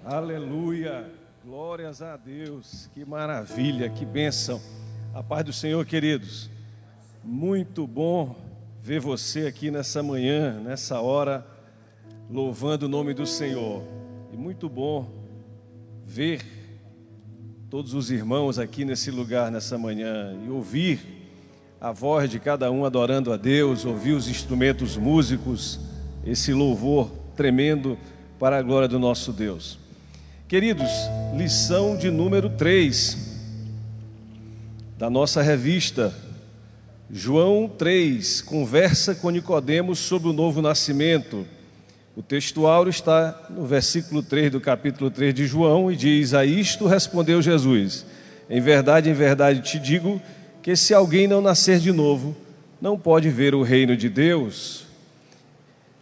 Aleluia, glórias a Deus, que maravilha, que bênção. A paz do Senhor, queridos. Muito bom ver você aqui nessa manhã, nessa hora, louvando o nome do Senhor. E muito bom ver todos os irmãos aqui nesse lugar, nessa manhã, e ouvir a voz de cada um adorando a Deus, ouvir os instrumentos músicos, esse louvor tremendo para a glória do nosso Deus. Queridos, lição de número 3 da nossa revista, João 3, conversa com Nicodemos sobre o novo nascimento. O texto áureo está no versículo 3 do capítulo 3 de João e diz: a isto respondeu Jesus: em verdade te digo que se alguém não nascer de novo, não pode ver o reino de Deus.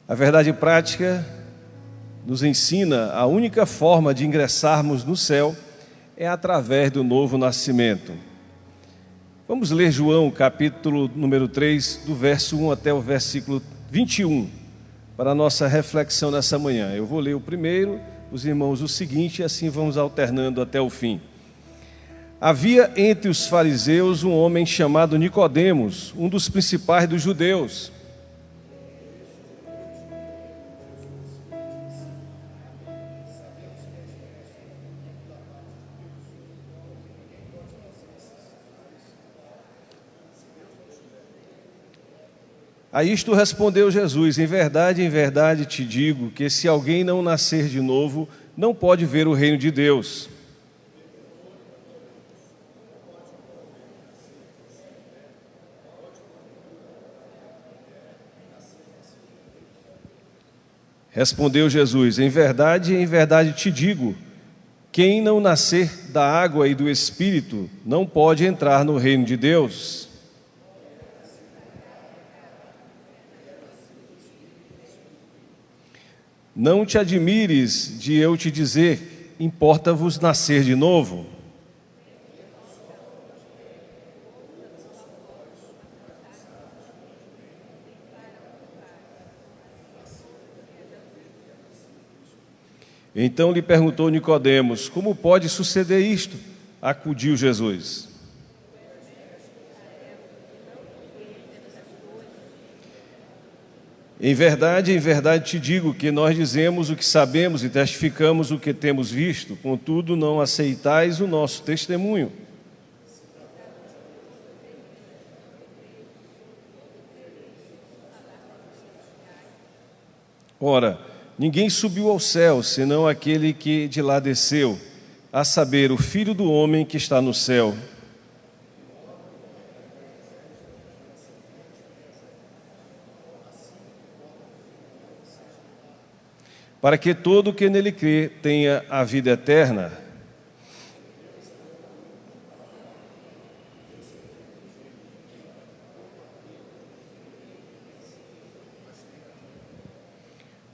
A verdade prática nos ensina a única forma de ingressarmos no céu é através do novo nascimento. Vamos ler João, capítulo número 3, do verso 1 até o versículo 21, para a nossa reflexão nessa manhã. Eu vou ler o primeiro, os irmãos o seguinte, e assim vamos alternando até o fim. Havia entre os fariseus um homem chamado Nicodemos, um dos principais dos judeus. A isto respondeu Jesus: em verdade te digo que se alguém não nascer de novo, não pode ver o reino de Deus. Respondeu Jesus: em verdade te digo, quem não nascer da água e do Espírito não pode entrar no reino de Deus. Não te admires de eu te dizer, importa-vos nascer de novo. Então lhe perguntou Nicodemos: como pode suceder isto? Acudiu Jesus: em verdade te digo que nós dizemos o que sabemos e testificamos o que temos visto, contudo não aceitais o nosso testemunho. Ora, ninguém subiu ao céu, senão aquele que de lá desceu, a saber, o Filho do homem que está no céu. Para que todo o que nele crê tenha a vida eterna.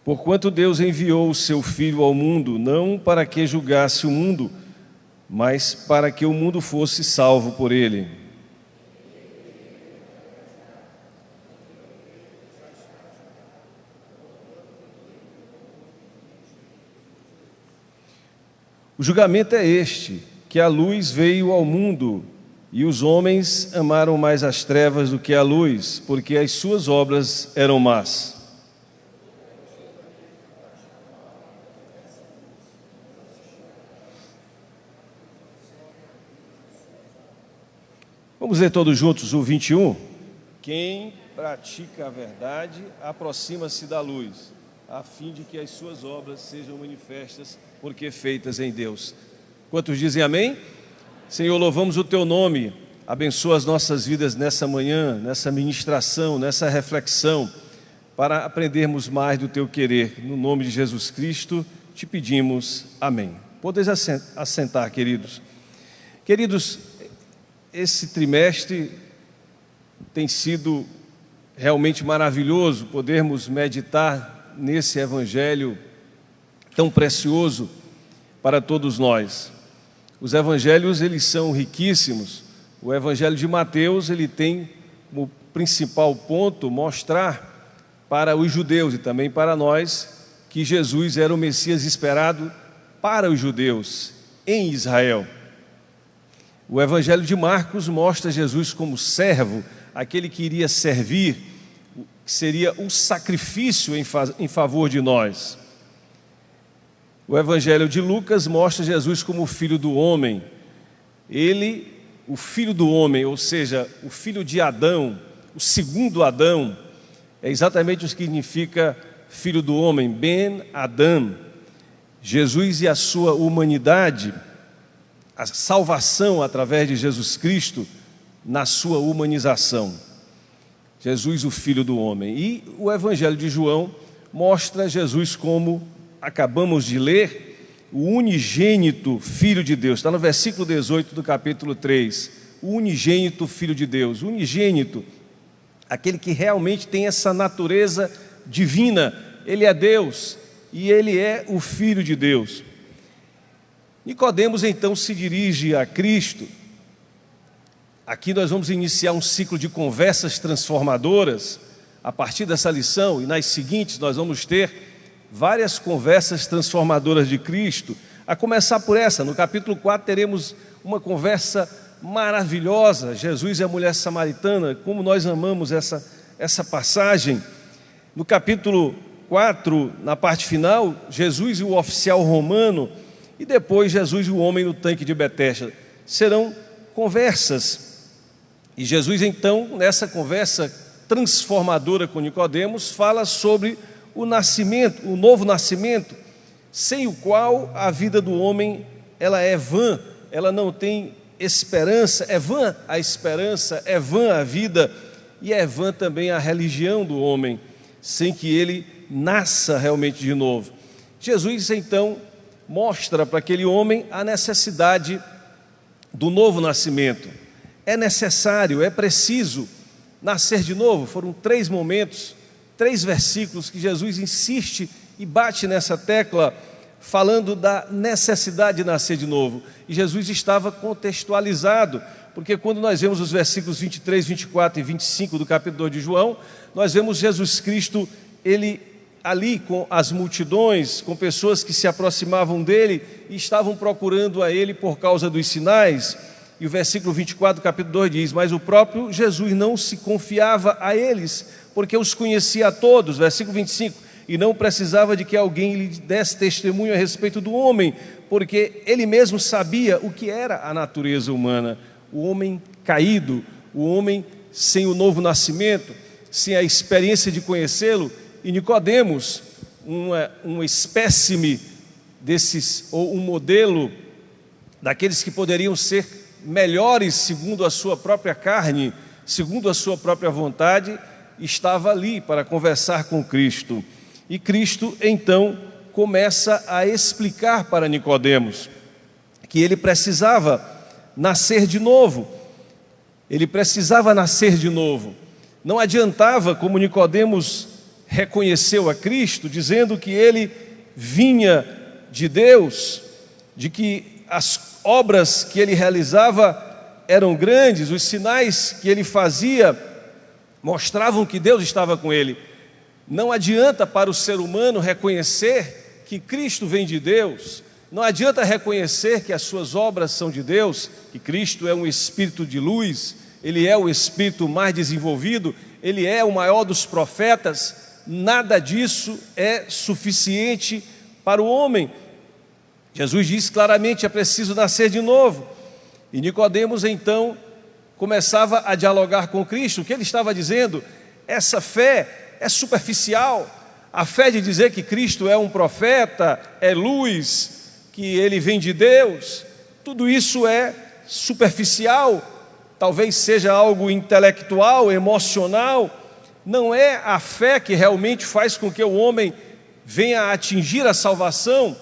Porquanto Deus enviou o seu Filho ao mundo, não para que julgasse o mundo, mas para que o mundo fosse salvo por ele. O julgamento é este, que a luz veio ao mundo, e os homens amaram mais as trevas do que a luz, porque as suas obras eram más. Vamos ler todos juntos o 21? Quem pratica a verdade aproxima-se da luz, a fim de que as suas obras sejam manifestas, porque feitas em Deus. Quantos dizem amém? Senhor, louvamos o teu nome, abençoa as nossas vidas nessa manhã, nessa ministração, nessa reflexão, para aprendermos mais do teu querer. No nome de Jesus Cristo, te pedimos amém. Podeis assentar, queridos. Queridos, esse trimestre tem sido realmente maravilhoso podermos meditar nesse evangelho tão precioso para todos nós. Os evangelhos, eles são riquíssimos. O evangelho de Mateus, ele tem como principal ponto mostrar para os judeus e também para nós que Jesus era o Messias esperado para os judeus em Israel. O Evangelho de Marcos mostra Jesus como servo, aquele que iria servir, que seria um sacrifício em favor de nós. O Evangelho de Lucas mostra Jesus como o Filho do Homem. Ele, o Filho do Homem, ou seja, o filho de Adão, o segundo Adão, é exatamente o que significa Filho do Homem, Ben Adam. Jesus e a sua humanidade, a salvação através de Jesus Cristo na sua humanização. Jesus, o Filho do Homem. E o Evangelho de João mostra Jesus como, acabamos de ler, o unigênito Filho de Deus. Está no versículo 18 do capítulo 3. O unigênito Filho de Deus. O unigênito, aquele que realmente tem essa natureza divina. Ele é Deus e ele é o Filho de Deus. Nicodemos então se dirige a Cristo. Aqui nós vamos iniciar um ciclo de conversas transformadoras a partir dessa lição, e nas seguintes nós vamos ter várias conversas transformadoras de Cristo, a começar por essa. No capítulo 4 teremos uma conversa maravilhosa, Jesus e a mulher samaritana, como nós amamos essa passagem. No capítulo 4, na parte final, Jesus e o oficial romano, e depois Jesus e o homem no tanque de Betesda. Serão conversas. E Jesus então, nessa conversa transformadora com Nicodemos, fala sobre o nascimento, o novo nascimento, sem o qual a vida do homem ela é vã, ela não tem esperança, é vã a esperança, é vã a vida e é vã também a religião do homem, sem que ele nasça realmente de novo. Jesus então mostra para aquele homem a necessidade do novo nascimento. É necessário, é preciso nascer de novo. Foram 3 momentos, 3 versículos que Jesus insiste e bate nessa tecla, falando da necessidade de nascer de novo. E Jesus estava contextualizado, porque quando nós vemos os versículos 23, 24 e 25 do capítulo 2 de João, nós vemos Jesus Cristo, ele ali com as multidões, com pessoas que se aproximavam dele e estavam procurando a ele por causa dos sinais. E o versículo 24 do capítulo 2 diz: mas o próprio Jesus não se confiava a eles, porque os conhecia a todos. Versículo 25: e não precisava de que alguém lhe desse testemunho a respeito do homem, porque ele mesmo sabia o que era a natureza humana, o homem caído, o homem sem o novo nascimento, sem a experiência de conhecê-lo. E Nicodemos, uma espécime desses, ou um modelo daqueles que poderiam ser melhores segundo a sua própria carne, segundo a sua própria vontade, estava ali para conversar com Cristo. E Cristo então começa a explicar para Nicodemos que ele precisava nascer de novo. Ele precisava nascer de novo. Não adiantava, como Nicodemos reconheceu a Cristo, dizendo que ele vinha de Deus, de que as obras que ele realizava eram grandes, os sinais que ele fazia mostravam que Deus estava com ele. Não adianta para o ser humano reconhecer que Cristo vem de Deus, não adianta reconhecer que as suas obras são de Deus, que Cristo é um espírito de luz, ele é o espírito mais desenvolvido, ele é o maior dos profetas. Nada disso é suficiente para o homem. Jesus diz claramente: é preciso nascer de novo. E Nicodemos então começava a dialogar com Cristo. O que ele estava dizendo? Essa fé é superficial. A fé de dizer que Cristo é um profeta, é luz, que ele vem de Deus, tudo isso é superficial. Talvez seja algo intelectual, emocional. Não é a fé que realmente faz com que o homem venha a atingir a salvação,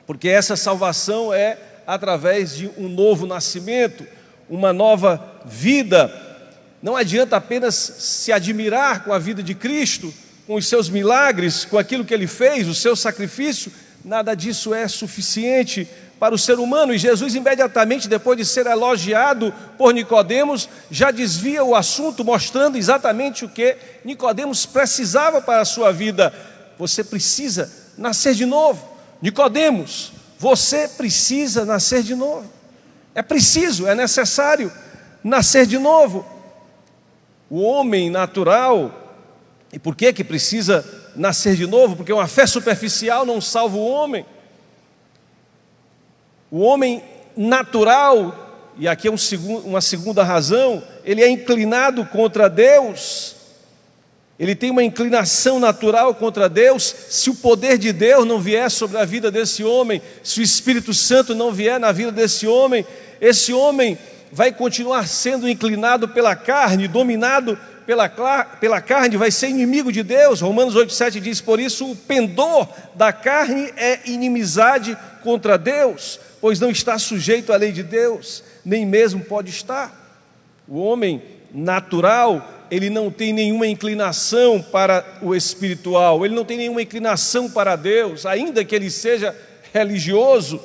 porque essa salvação é através de um novo nascimento, uma nova vida. Não adianta apenas se admirar com a vida de Cristo, com os seus milagres, com aquilo que ele fez, o seu sacrifício. Nada disso é suficiente para o ser humano. E Jesus, imediatamente depois de ser elogiado por Nicodemos, já desvia o assunto, mostrando exatamente o que Nicodemos precisava para a sua vida. Você precisa nascer de novo. Nicodemos, você precisa nascer de novo. É preciso, é necessário nascer de novo. O homem natural, e por que precisa nascer de novo? Porque uma fé superficial não salva o homem. O homem natural, e aqui é uma segunda razão, ele é inclinado contra Deus. Ele tem uma inclinação natural contra Deus. Se o poder de Deus não vier sobre a vida desse homem, se o Espírito Santo não vier na vida desse homem, esse homem vai continuar sendo inclinado pela carne, dominado pela carne, vai ser inimigo de Deus. Romanos 8,7 diz: por isso o pendor da carne é inimizade contra Deus, pois não está sujeito à lei de Deus, nem mesmo pode estar. O homem natural, ele não tem nenhuma inclinação para o espiritual, ele não tem nenhuma inclinação para Deus, ainda que ele seja religioso.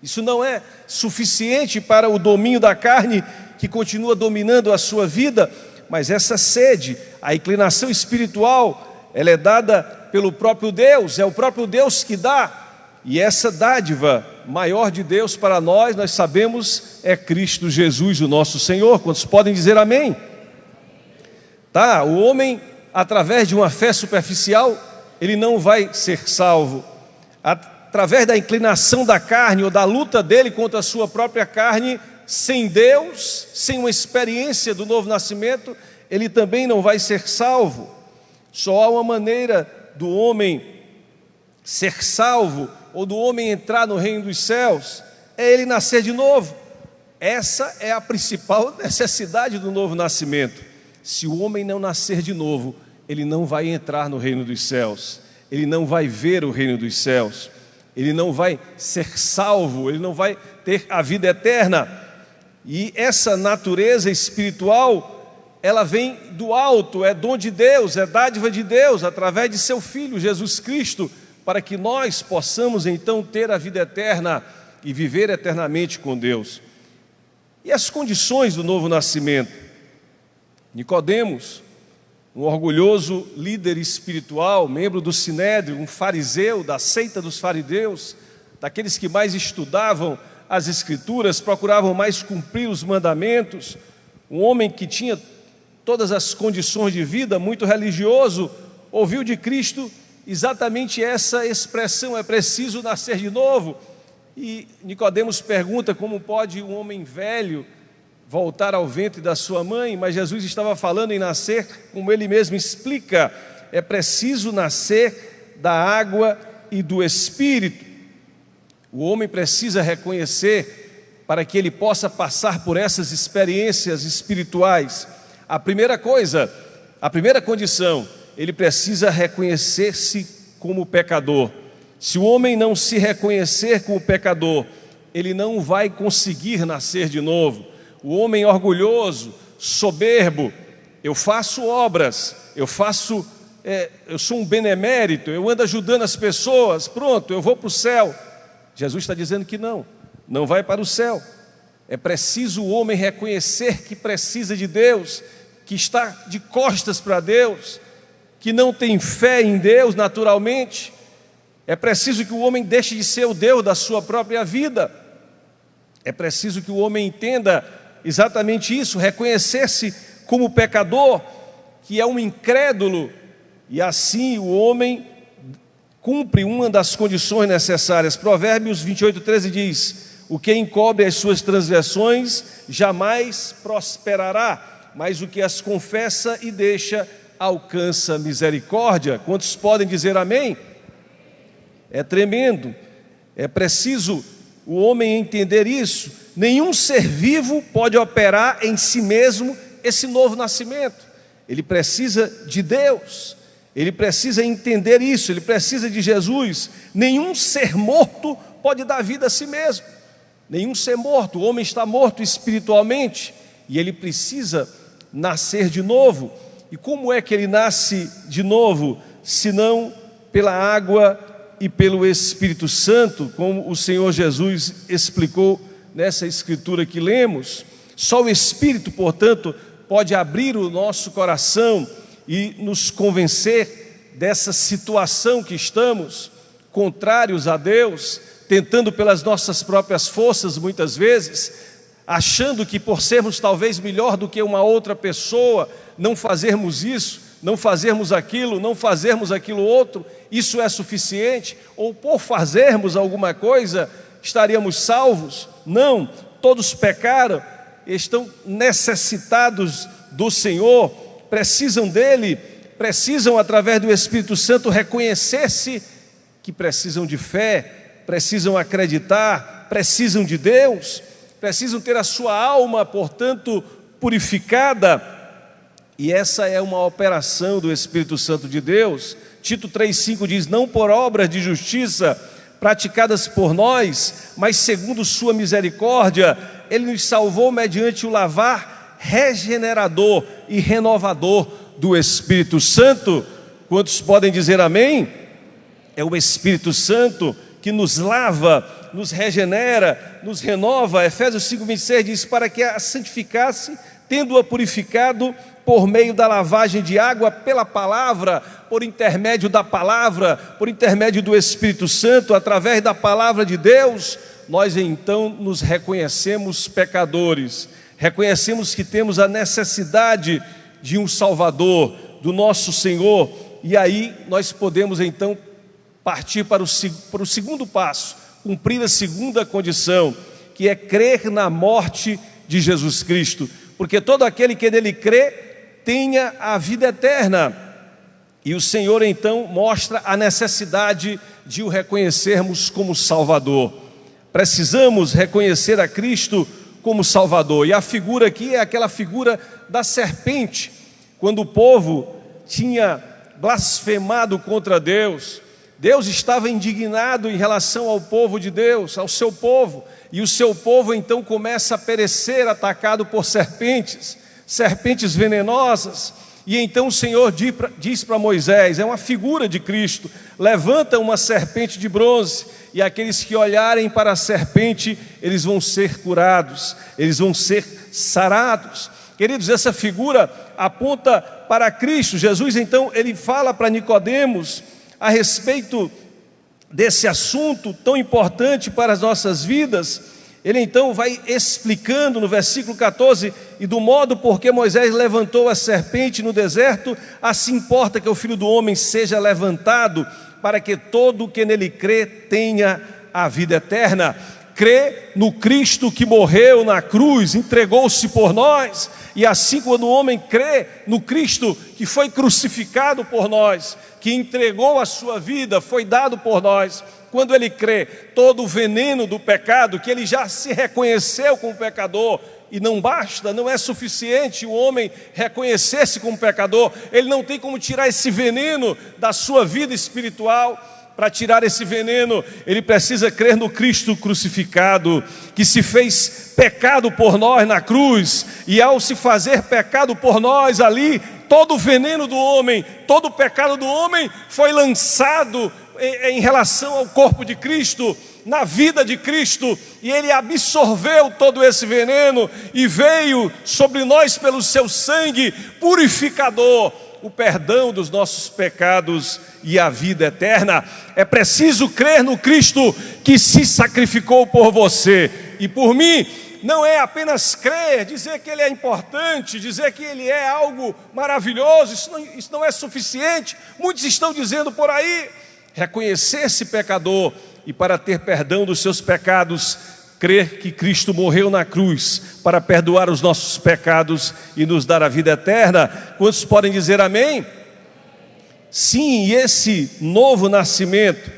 Isso não é suficiente para o domínio da carne, que continua dominando a sua vida, mas essa sede, a inclinação espiritual, ela é dada pelo próprio Deus, é o próprio Deus que dá. E essa dádiva maior de Deus para nós sabemos, é Cristo Jesus, o nosso Senhor. Quantos podem dizer amém? Tá, o homem, através de uma fé superficial, ele não vai ser salvo. Através da inclinação da carne, ou da luta dele contra a sua própria carne, sem Deus, sem uma experiência do novo nascimento, ele também não vai ser salvo. Só há uma maneira do homem ser salvo, ou do homem entrar no reino dos céus, é ele nascer de novo. Essa é a principal necessidade do novo nascimento. Se o homem não nascer de novo, ele não vai entrar no reino dos céus, ele não vai ver o reino dos céus, ele não vai ser salvo, ele não vai ter a vida eterna. E essa natureza espiritual, ela vem do alto, é dom de Deus, é dádiva de Deus, através de seu Filho, Jesus Cristo, para que nós possamos então ter a vida eterna e viver eternamente com Deus. E as condições do novo nascimento? Nicodemos, um orgulhoso líder espiritual, membro do Sinédrio, um fariseu da seita dos fariseus, daqueles que mais estudavam as Escrituras, procuravam mais cumprir os mandamentos, um homem que tinha todas as condições de vida, muito religioso, ouviu de Cristo exatamente essa expressão: é preciso nascer de novo. E Nicodemos pergunta: como pode um homem velho voltar ao ventre da sua mãe? Mas Jesus estava falando em nascer, como ele mesmo explica, é preciso nascer da água e do Espírito. O homem precisa reconhecer, para que ele possa passar por essas experiências espirituais, a primeira condição, ele precisa reconhecer-se como pecador. Se o homem não se reconhecer como pecador, ele não vai conseguir nascer de novo. O homem orgulhoso, soberbo: eu faço obras, eu sou um benemérito, eu ando ajudando as pessoas, pronto, eu vou para o céu. Jesus está dizendo que não vai para o céu. É preciso o homem reconhecer que precisa de Deus, que está de costas para Deus, que não tem fé em Deus naturalmente. É preciso que o homem deixe de ser o Deus da sua própria vida. É preciso que o homem entenda exatamente isso, reconhecer-se como pecador, que é um incrédulo, e assim o homem cumpre uma das condições necessárias. Provérbios 28:13 diz: o que encobre as suas transgressões jamais prosperará, mas o que as confessa e deixa alcança misericórdia. Quantos podem dizer amém? É tremendo, é preciso o homem entender isso. Nenhum ser vivo pode operar em si mesmo esse novo nascimento. Ele precisa de Deus, ele precisa entender isso, ele precisa de Jesus. Nenhum ser morto pode dar vida a si mesmo. Nenhum ser morto, o homem está morto espiritualmente, e ele precisa nascer de novo. E como é que ele nasce de novo, senão pela água e pelo Espírito Santo, como o Senhor Jesus explicou nessa escritura que lemos? Só o Espírito, portanto, pode abrir o nosso coração e nos convencer dessa situação que estamos, contrários a Deus, tentando pelas nossas próprias forças muitas vezes, achando que por sermos talvez melhor do que uma outra pessoa, não fazermos isso, não fazermos aquilo, não fazermos aquilo outro, isso é suficiente, ou por fazermos alguma coisa, estaríamos salvos. Não, todos pecaram, estão necessitados do Senhor, precisam dEle, precisam através do Espírito Santo reconhecer-se que precisam de fé, precisam acreditar, precisam de Deus, precisam ter a sua alma, portanto, purificada. E essa é uma operação do Espírito Santo de Deus. Tito 3,5 diz: não por obras de justiça praticadas por nós, mas segundo sua misericórdia, Ele nos salvou mediante o lavar regenerador e renovador do Espírito Santo. Quantos podem dizer amém? É o Espírito Santo que nos lava, nos regenera, nos renova. Efésios 5,26 diz: para que a santificasse, tendo-a purificado por meio da lavagem de água pela palavra, por intermédio da palavra, por intermédio do Espírito Santo, através da palavra de Deus, nós então nos reconhecemos pecadores, reconhecemos que temos a necessidade de um Salvador, do nosso Senhor, e aí nós podemos então partir para o segundo passo, cumprir a segunda condição, que é crer na morte de Jesus Cristo, porque todo aquele que nele crê tenha a vida eterna. E o Senhor então mostra a necessidade de o reconhecermos como Salvador. Precisamos reconhecer a Cristo como Salvador. E a figura aqui é aquela figura da serpente, quando o povo tinha blasfemado contra Deus. Deus estava indignado em relação ao povo de Deus, ao seu povo, e o seu povo então começa a perecer, atacado por serpentes venenosas. E então o Senhor diz para Moisés, é uma figura de Cristo: levanta uma serpente de bronze, e aqueles que olharem para a serpente, eles vão ser curados, eles vão ser sarados. Queridos, essa figura aponta para Cristo. Jesus então, ele fala para Nicodemos a respeito desse assunto tão importante para as nossas vidas. Ele então vai explicando no versículo 14: e do modo por que Moisés levantou a serpente no deserto, assim importa que o Filho do Homem seja levantado, para que todo o que nele crê tenha a vida eterna. Crê no Cristo que morreu na cruz, entregou-se por nós, e assim quando o homem crê no Cristo que foi crucificado por nós, que entregou a sua vida, foi dado por nós, quando ele crê, todo o veneno do pecado, que ele já se reconheceu como pecador, e não basta, não é suficiente o homem reconhecer-se como pecador, ele não tem como tirar esse veneno da sua vida espiritual. Para tirar esse veneno, ele precisa crer no Cristo crucificado, que se fez pecado por nós na cruz, e ao se fazer pecado por nós ali, todo o veneno do homem, todo o pecado do homem foi lançado em relação ao corpo de Cristo, na vida de Cristo, e ele absorveu todo esse veneno e veio sobre nós pelo seu sangue purificador, o perdão dos nossos pecados e a vida eterna. É preciso crer no Cristo que se sacrificou por você e por mim. Não é apenas crer, dizer que Ele é importante, dizer que Ele é algo maravilhoso, isso não é suficiente. Muitos estão dizendo por aí, reconhecer-se pecador e para ter perdão dos seus pecados, crer que Cristo morreu na cruz para perdoar os nossos pecados e nos dar a vida eterna. Quantos podem dizer amém? Sim, e esse novo nascimento,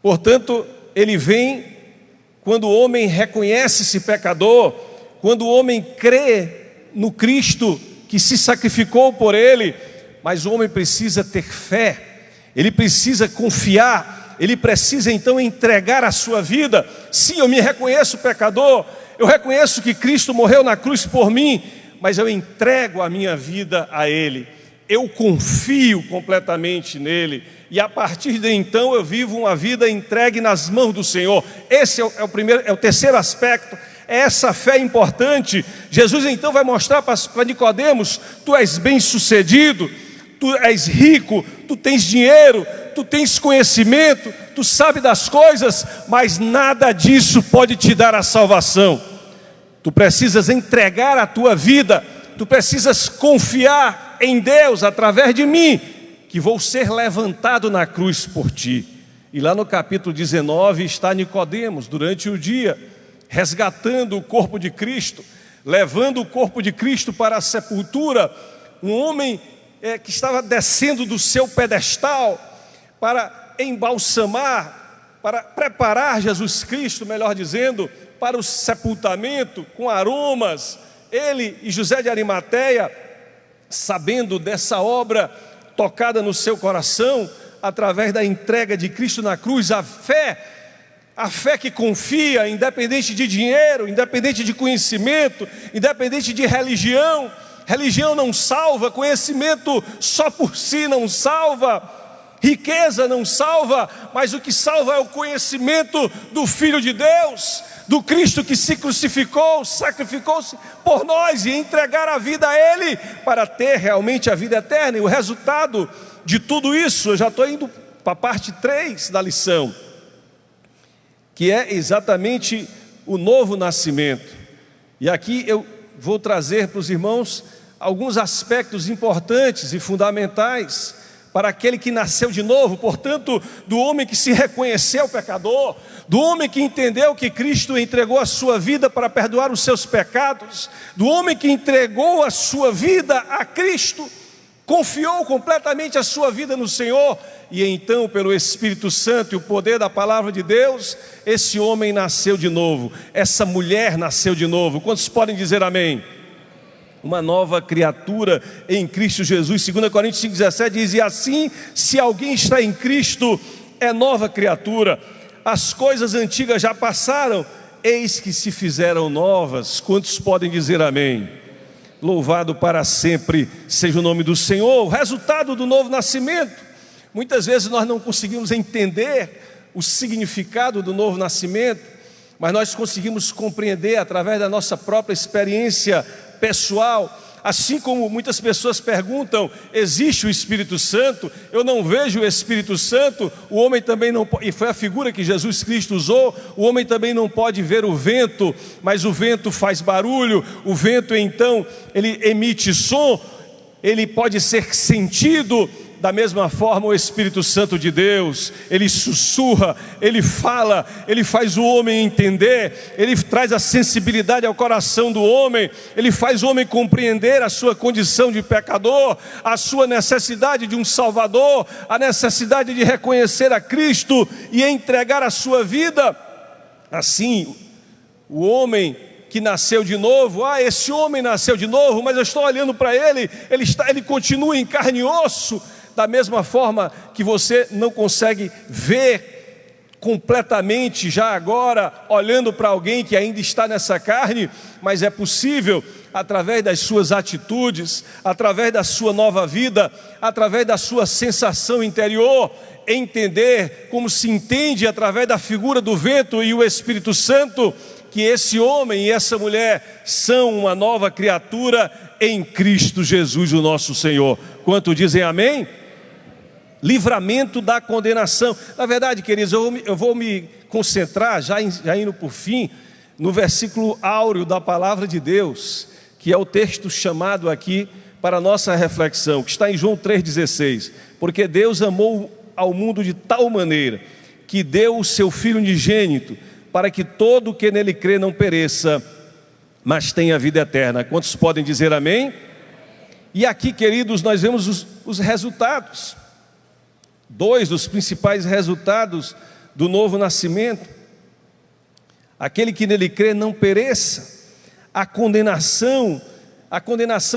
portanto, ele vem quando o homem reconhece-se pecador, quando o homem crê no Cristo que se sacrificou por ele. Mas o homem precisa ter fé, ele precisa confiar, ele precisa então entregar a sua vida. Sim, eu me reconheço pecador, eu reconheço que Cristo morreu na cruz por mim, mas eu entrego a minha vida a Ele, eu confio completamente nele, e a partir de então eu vivo uma vida entregue nas mãos do Senhor. Esse é o terceiro aspecto, é essa fé importante. Jesus então vai mostrar para Nicodemos: tu és bem sucedido, tu és rico, tu tens dinheiro, tu tens conhecimento, tu sabe das coisas, mas nada disso pode te dar a salvação. Tu precisas entregar a tua vida, tu precisas confiar em Deus através de mim, que vou ser levantado na cruz por ti. E lá no capítulo 19 está Nicodemos, durante o dia, resgatando o corpo de Cristo, levando o corpo de Cristo para a sepultura, um homem que estava descendo do seu pedestal para embalsamar, para preparar Jesus Cristo, melhor dizendo, para o sepultamento com aromas. Ele e José de Arimateia, sabendo dessa obra tocada no seu coração, através da entrega de Cristo na cruz, a fé que confia, independente de dinheiro, independente de conhecimento, independente de religião. Religião não salva, conhecimento só por si não salva, riqueza não salva, mas o que salva é o conhecimento do Filho de Deus, do Cristo que se crucificou, sacrificou-se por nós e entregar a vida a Ele para ter realmente a vida eterna. E o resultado de tudo isso, eu já estou indo para a parte 3 da lição, que é exatamente o novo nascimento. E aqui eu vou trazer para os irmãos alguns aspectos importantes e fundamentais para aquele que nasceu de novo, portanto, do homem que se reconheceu pecador, do homem que entendeu que Cristo entregou a sua vida para perdoar os seus pecados, do homem que entregou a sua vida a Cristo, confiou completamente a sua vida no Senhor, e então, pelo Espírito Santo e o poder da palavra de Deus, esse homem nasceu de novo, essa mulher nasceu de novo. Quantos podem dizer amém? Uma nova criatura em Cristo Jesus. 2 Coríntios 5,17 diz: e assim, se alguém está em Cristo, é nova criatura. As coisas antigas já passaram, eis que se fizeram novas. Quantos podem dizer amém? Louvado para sempre seja o nome do Senhor. O resultado do novo nascimento. Muitas vezes nós não conseguimos entender o significado do novo nascimento, mas nós conseguimos compreender através da nossa própria experiência pessoal. Assim como muitas pessoas perguntam: existe o Espírito Santo? Eu não vejo o Espírito Santo. O homem também não pode, e foi a figura que Jesus Cristo usou, o homem também não pode ver o vento, mas o vento faz barulho, o vento então, ele emite som, ele pode ser sentido. Da mesma forma, o Espírito Santo de Deus, ele sussurra, ele fala, ele faz o homem entender, ele traz a sensibilidade ao coração do homem, ele faz o homem compreender a sua condição de pecador, a sua necessidade de um Salvador, a necessidade de reconhecer a Cristo e entregar a sua vida. Assim, o homem que nasceu de novo, esse homem nasceu de novo, mas eu estou olhando para ele, ele continua em carne e osso. Da mesma forma que você não consegue ver completamente já agora, olhando para alguém que ainda está nessa carne, mas é possível, através das suas atitudes, através da sua nova vida, através da sua sensação interior, entender como se entende através da figura do vento e o Espírito Santo, que esse homem e essa mulher são uma nova criatura em Cristo Jesus, o nosso Senhor. Quanto dizem amém? Livramento da condenação. Na verdade, queridos, eu vou me concentrar, já indo por fim, no versículo áureo da palavra de Deus, que é o texto chamado aqui para a nossa reflexão, que está em João 3,16. Porque Deus amou ao mundo de tal maneira, que deu o seu Filho unigênito, para que todo o que nele crê não pereça, mas tenha vida eterna. Quantos podem dizer amém? E aqui, queridos, nós vemos os resultados. Dois dos principais resultados do novo nascimento: aquele que nele crê não pereça, a condenação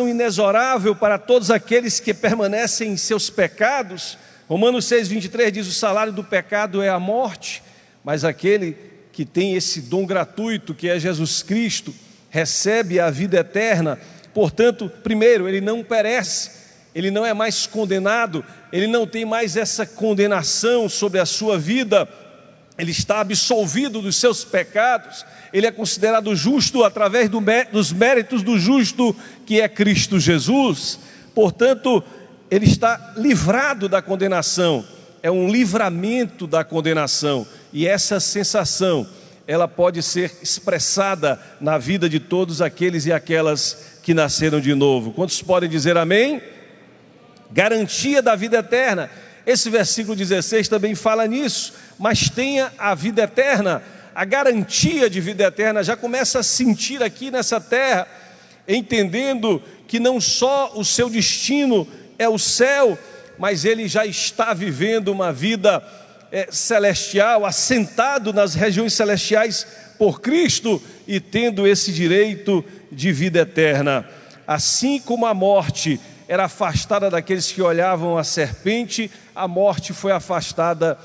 inexorável para todos aqueles que permanecem em seus pecados. Romanos 6,23 diz: o salário do pecado é a morte, mas aquele que tem esse dom gratuito que é Jesus Cristo, recebe a vida eterna. Portanto, primeiro, ele não perece, ele não é mais condenado, ele não tem mais essa condenação sobre a sua vida, ele está absolvido dos seus pecados, ele é considerado justo através dos méritos do justo que é Cristo Jesus. Portanto, ele está livrado da condenação. é um livramento da condenação. E essa sensação, ela pode ser expressada na vida de todos aqueles e aquelas que nasceram de novo. Quantos podem dizer amém? Garantia da vida eterna. Esse versículo 16 também fala nisso. Mas tenha a vida eterna, a garantia de vida eterna. Já começa a sentir aqui nessa terra, entendendo que não só o seu destino é o céu, mas ele já está vivendo uma vida celestial, assentado nas regiões celestiais por Cristo e tendo esse direito de vida eterna. Assim como a morte era afastada daqueles que olhavam a serpente, a morte foi afastada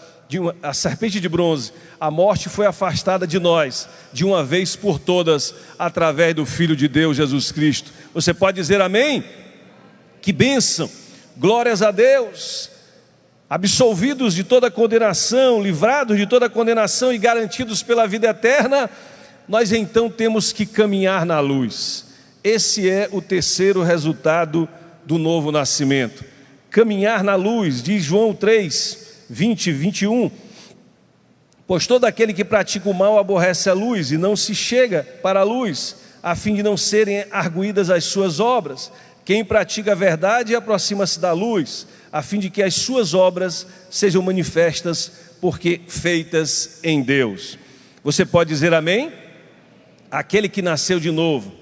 a serpente de bronze, a morte foi afastada de nós, de uma vez por todas, através do Filho de Deus, Jesus Cristo. Você pode dizer amém? Que bênção, glórias a Deus. Absolvidos de toda condenação, livrados de toda condenação e garantidos pela vida eterna, nós então temos que caminhar na luz. Esse é o terceiro resultado do novo nascimento. Caminhar na luz, diz João 3, 20 e 21. Pois todo aquele que pratica o mal aborrece a luz e não se chega para a luz, a fim de não serem arguídas as suas obras. Quem pratica a verdade aproxima-se da luz, a fim de que as suas obras sejam manifestas, porque feitas em Deus. Você pode dizer amém? Aquele que nasceu de novo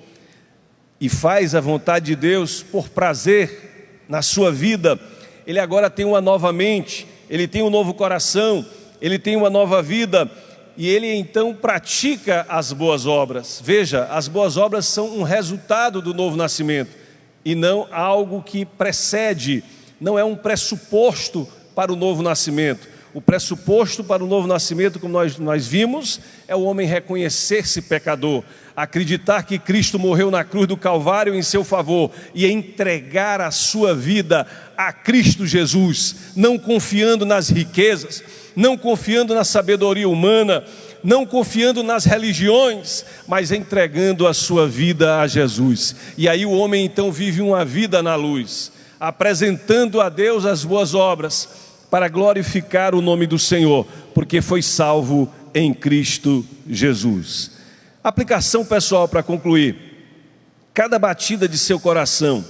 e faz a vontade de Deus por prazer na sua vida, ele agora tem uma nova mente, ele tem um novo coração, ele tem uma nova vida, e ele então pratica as boas obras. Veja, as boas obras são um resultado do novo nascimento, e não algo que precede, não é um pressuposto para o novo nascimento. O pressuposto para o novo nascimento, como nós vimos, é o homem reconhecer-se pecador, acreditar que Cristo morreu na cruz do Calvário em seu favor e entregar a sua vida a Cristo Jesus, não confiando nas riquezas, não confiando na sabedoria humana, não confiando nas religiões, mas entregando a sua vida a Jesus. E aí o homem então vive uma vida na luz, apresentando a Deus as boas obras, para glorificar o nome do Senhor, porque foi salvo em Cristo Jesus. Aplicação pessoal para concluir: cada batida de seu coração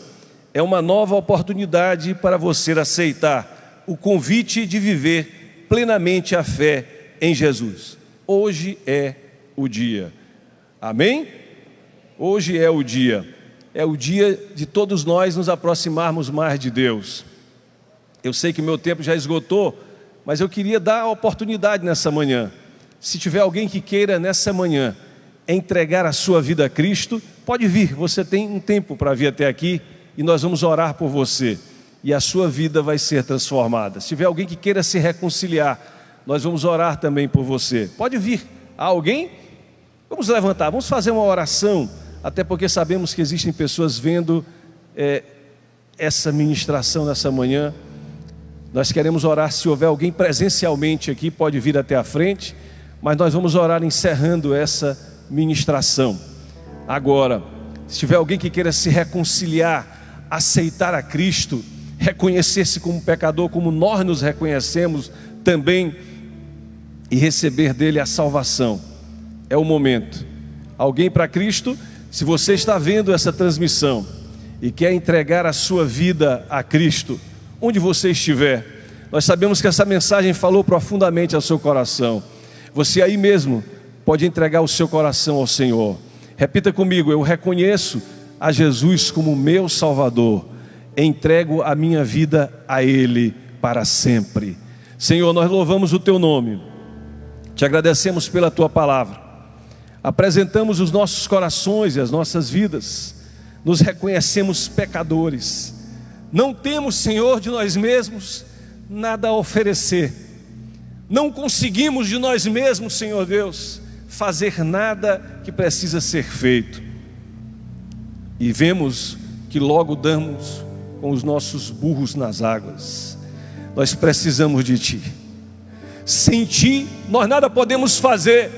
é uma nova oportunidade para você aceitar o convite de viver plenamente a fé em Jesus. Hoje é o dia, amém? Hoje é o dia de todos nós nos aproximarmos mais de Deus. Eu sei que meu tempo já esgotou, mas eu queria dar a oportunidade nessa manhã. Se tiver alguém que queira nessa manhã entregar a sua vida a Cristo, pode vir, você tem um tempo para vir até aqui e nós vamos orar por você e a sua vida vai ser transformada. Se tiver alguém que queira se reconciliar, nós vamos orar também por você. Pode vir. Há alguém? Vamos levantar, vamos fazer uma oração, até porque sabemos que existem pessoas vendo essa ministração nessa manhã. Nós queremos orar. Se houver alguém presencialmente aqui, pode vir até a frente, mas nós vamos orar encerrando essa ministração. Agora, se tiver alguém que queira se reconciliar, aceitar a Cristo, reconhecer-se como pecador, como nós nos reconhecemos também, e receber dele a salvação, é o momento. Alguém para Cristo? Se você está vendo essa transmissão e quer entregar a sua vida a Cristo, onde você estiver, nós sabemos que essa mensagem falou profundamente ao seu coração. Você aí mesmo pode entregar o seu coração ao Senhor. Repita comigo: eu reconheço a Jesus como meu Salvador, entrego a minha vida a Ele para sempre. Senhor, nós louvamos o Teu nome, te agradecemos pela Tua palavra, apresentamos os nossos corações e as nossas vidas, nos reconhecemos pecadores. Não temos, Senhor, de nós mesmos nada a oferecer. Não conseguimos de nós mesmos, Senhor Deus, fazer nada que precisa ser feito. E vemos que logo damos com os nossos burros nas águas. Nós precisamos de Ti. Sem Ti nós nada podemos fazer.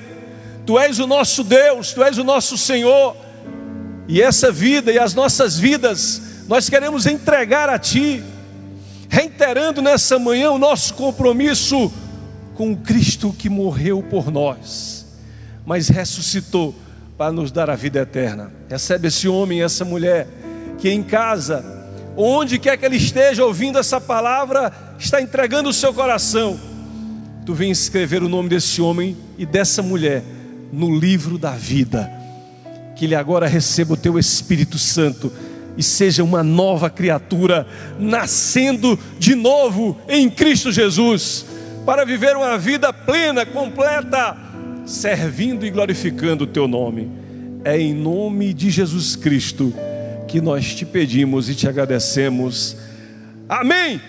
Tu és o nosso Deus, Tu és o nosso Senhor. E essa vida e as nossas vidas nós queremos entregar a Ti, reiterando nessa manhã o nosso compromisso com o Cristo que morreu por nós, mas ressuscitou para nos dar a vida eterna. Recebe esse homem e essa mulher que em casa, onde quer que ele esteja ouvindo essa palavra, está entregando o seu coração. Tu vem escrever o nome desse homem e dessa mulher no livro da vida. Que ele agora receba o teu Espírito Santo e seja uma nova criatura, nascendo de novo em Cristo Jesus, para viver uma vida plena, completa, servindo e glorificando o teu nome. É em nome de Jesus Cristo que nós te pedimos e te agradecemos. Amém.